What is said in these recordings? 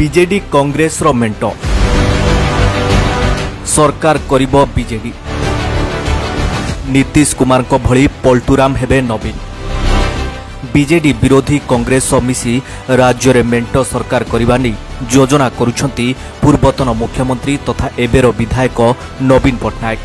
BJD Congress रो मेंट सरकार करिबो BJD Nitish Kumar को भली पलटूराम हेबे नवीन बीजेडी विरोधी कांग्रेस मिसी राज्य रे मेंट सरकार करबा नै योजना करुछंती पूर्वतन मुख्यमंत्री तथा एबेर विधायक नवीन पटनायक।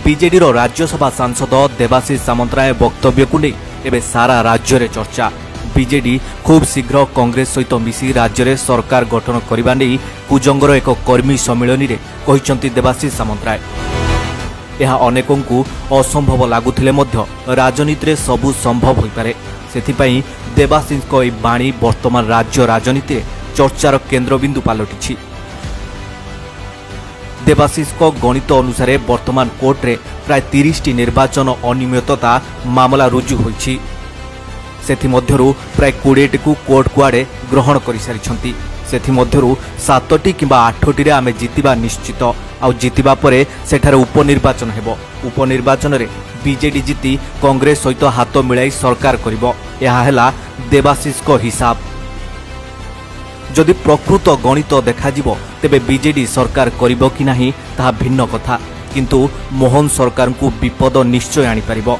बीजेडी रो राज्यसभा सांसद देवाशीष सामंतराय वक्तव्य को नै एबे सारा राज्य रे चर्चा। बीजेडी खूब शीघ्र कांग्रेस सहित मिसी राज्य रे सरकार गठन करबा नै कुजंगर एक कर्मी सम्मेलन रे कहिसंती देवाशीष सामंतराय। यह अनेकों को असंभव लगुले राजनीति रे सबू संभव हो पारे। सेथिपाई देवाशीष को यह बाणी वर्तमान राज्य राजनीति रे चर्चार केन्द्रबिंदु पलटि। देवाशीष को गणित अनुसार वर्तमान कोर्ट रे प्राय 30टी निर्वाचन अनियमितता मामला रुजु होईछि। सेथिमध्यरु प्राय 20टी को कोर्ट कुआडे ग्रहण करि सारिछंती। सेथिमध्यरु 7टी किंबा 8टी रे आमे जितिबा निश्चित। आउ जितिबा परे सेठारे उपनिर्वाचन हेबो। उपनिर्वाचन रे बीजेडी जीति कांग्रेस सहित हाथ मिलाई सरकार करिबो। यहा हेला देवाशीष को हिसाब। जदि प्रकृत गणित देखा जिवो तेबे बीजेडी सरकार करिबो कि नाही ताहा भिन्न कथा, किंतु मोहन सरकार को विपद निश्चय आनी परिबो।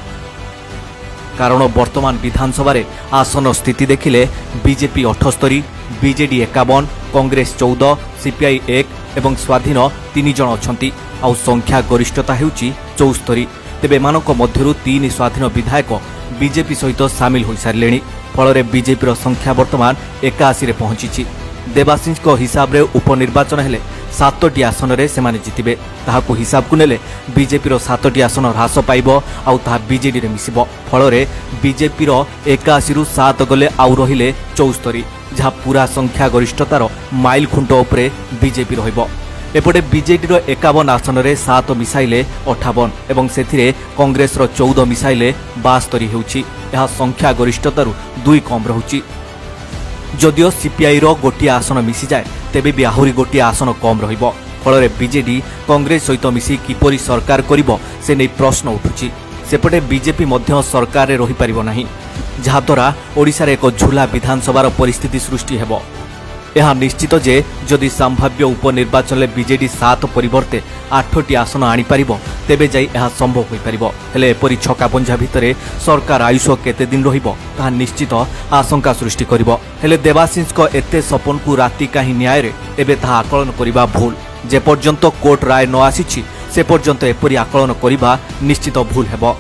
कारण वर्तमान विधानसभा रे आसन स्थिति देखिले बीजेपी 78, बीजेडी 51, कांग्रेस 14, सीपीआई 1 एवं स्वाधीन 3 जन अछंती। आउ संख्या गरिष्ठता हेउची 74। तेबे एमानक मध्यरु 3 स्वाधीन विधायक बीजेपी सहित सामिल होई सारलेनी। फल बीजेपी रो संख्या वर्तमान 81 रे पहुंची। देवाशीष को हिसाब रे उपनिर्वाचन हेले 7टी आसन रे सेमाने जितिबे। ताहाकु हिसाब को नेले बीजेपी रो 7टी आसन ह्रास पाइबो आउ ताहा बीजेडी रे मिसिबो। फल रे बीजेपी रो 81 रु 7 गले आउ रहिले 74, जहा पूरा संख्या गरिष्ठतार माइल खुंट उपरे बीजेपी रहिबो। एपटे बीजेडी रो 51 आसन रे 7 मिसाइले 58 एवं सेथिरे कांग्रेस रो 14 मिसाइले 72 हेउची। यह संख्या गरिष्ठतारु 2 कम रहुची। जदियो सीपीआई रो गोटिया आसन मिसी जाए तेबे भी आहुरी गोटिया आसन कम रहिबो। फल रे बीजेडी कांग्रेस सहित मिसी किपरि सरकार करिबो से नै प्रश्न उठुची। सेपटे बीजेपी मध्य सरकार रे रहि परिबो नाही, जहा द्वारा ओडिसा रे एक झुला विधानसभा परिस्थिति सृष्टि हेबो। यह निश्चित जे जदि संभाव्य उपनिर्वाचन में बीजेडी 7 परिवर्ते 8टी आसन आनी पारिबो तेबे जाई यह संभव होई पारिबो। हेले एपरि छकापंजा भितरे सरकार आयुष केते दिन रहिबो ताहा निश्चित आशंका सृष्टि करिबो। हेले देवाशीष को एते सपन को राति काहि न्याय रे एबे ताहा आकलन करिबा भूल। जे पर्यंत कोर्ट राय न आसीछि से पर्यंत एपरि आकलन करिबा निश्चित भूल हेबो।